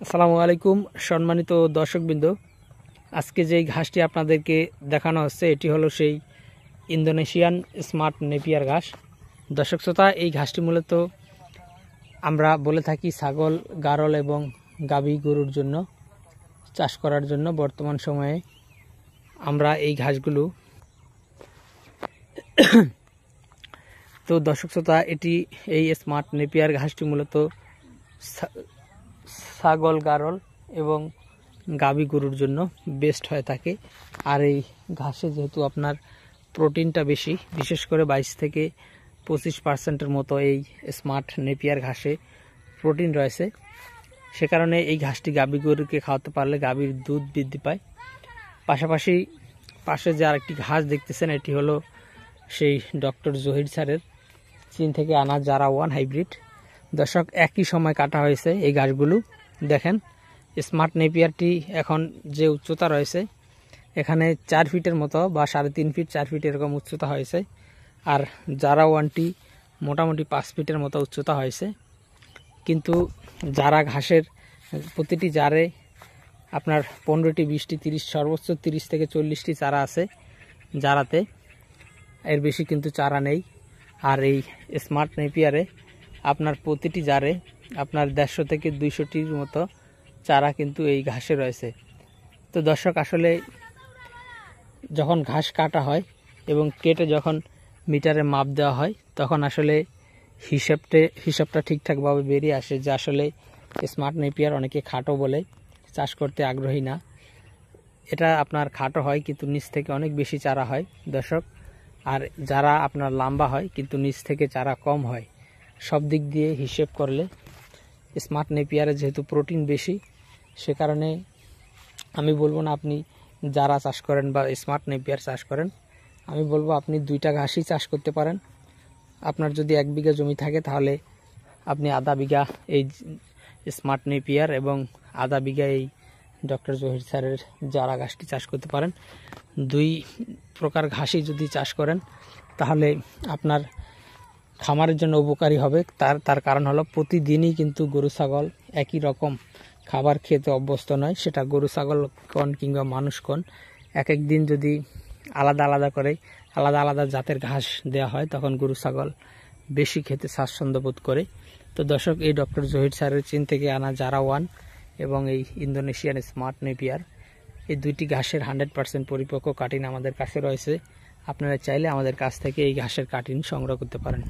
আসসালামু আলাইকুম সম্মানিত দর্শকবৃন্দ, আজকে যেই ঘাসটি আপনাদেরকে দেখানো হচ্ছে এটি হলো সেই ইন্দোনেশিয়ান স্মার্ট নেপিয়ার ঘাস। দর্শক শ্রোতা, এই ঘাসটি মূলত আমরা বলে থাকি ছাগল, গারল এবং গাভী গরুর জন্য চাষ করার জন্য। বর্তমান সময়ে আমরা এই ঘাসগুলো তো দর্শক শ্রোতা, এই স্মার্ট নেপিয়ার ঘাসটি মূলত ছাগল, গারল এবং গাভী গরুর জন্য বেস্ট হয়ে থাকে। আর এই ঘাসে যেহেতু আপনার প্রোটিনটা বেশি, বিশেষ করে 22 থেকে 25% মতো এই স্মার্ট নেপিয়ার ঘাসে প্রোটিন রয়েছে, সে কারণে এই ঘাসটি গাভী গরুকে খাওয়াতে পারলে গাভীর দুধ বৃদ্ধি পায়। পাশাপাশি পাশে যে আরেকটি ঘাস দেখতেছেন, এটি হলো সেই ডক্টর জহির স্যারের চীন থেকে আনা জারা 1 হাইব্রিড। দর্শক, একই সময় কাটা হয়েছে এই ঘাসগুলো। দেখেন, স্মার্ট নেপিয়ারটি এখন যে উচ্চতা রয়েছে, এখানে 4 ফিটের মতো বা 3.5 ফিট 4 ফিট এরকম উচ্চতা হয়েছে। আর জারা 1টি মোটামুটি 5 ফিটের মতো উচ্চতা হয়েছে। কিন্তু জারা ঘাসের প্রতিটি জারে আপনার 15টি, 20টি, 30, সর্বোচ্চ 30 থেকে 40টি চারা আছে জারাতে, এর বেশি কিন্তু চারা নেই। আর এই স্মার্ট নেপিয়ারে আপনার প্রতিটি জারে আপনার 150 থেকে 200টির মতো চারা কিন্তু এই ঘাসে রয়েছে। তো দর্শক, আসলে যখন ঘাস কাটা হয় এবং কেটে যখন মিটারে মাপ দেওয়া হয়, তখন আসলে হিসাবটা ঠিকঠাকভাবে বেরিয়ে আসে যে আসলে স্মার্ট নেপিয়ার অনেকে খাটো বলে চাষ করতে আগ্রহী না। এটা আপনার খাটো হয় কিন্তু নিচ থেকে অনেক বেশি চারা হয় দর্শক। আর যারা আপনার লম্বা হয় কিন্তু নিচ থেকে চারা কম হয়। সব দিক দিয়ে হিসেব করলে স্মার্ট নেপিয়ারে যেহেতু প্রোটিন বেশি, সে কারণে আমি বলবো না আপনি যারা চাষ করেন বা স্মার্ট নেপিয়ার চাষ করেন, আমি বলবো আপনি 2টা ঘাসই চাষ করতে পারেন। আপনার যদি 1 বিঘা জমি থাকে, তাহলে আপনি আধা বিঘা এই স্মার্ট নেপিয়ার এবং আধা বিঘা এই ডক্টর জহির স্যারের জারা ঘাসটি চাষ করতে পারেন। 2 প্রকার ঘাসই যদি চাষ করেন, তাহলে আপনার খামারের জন্য উপকারী হবে। তার কারণ হলো প্রতিদিনই কিন্তু গরু ছাগল একই রকম খাবার খেতে অভ্যস্ত নয়, সেটা গরু ছাগল কোন কিংবা মানুষ কোন। এক এক দিন যদি আলাদা আলাদা করে আলাদা আলাদা জাতের ঘাস দেওয়া হয়, তখন গরু ছাগল বেশি খেতে স্বাচ্ছন্দ্য বোধ করে। তো দর্শক, এই ডক্টর জহির স্যারের চীন থেকে আনা জারা 1 এবং এই ইন্দোনেশিয়ান স্মার্ট নেপিয়ার, এই 2টি ঘাসের 100% পরিপক্ক কাটিং আমাদের কাছে রয়েছে। আপনারা চাইলে আমাদের কাছ থেকে এই ঘাসের কাটিং সংগ্রহ করতে পারেন।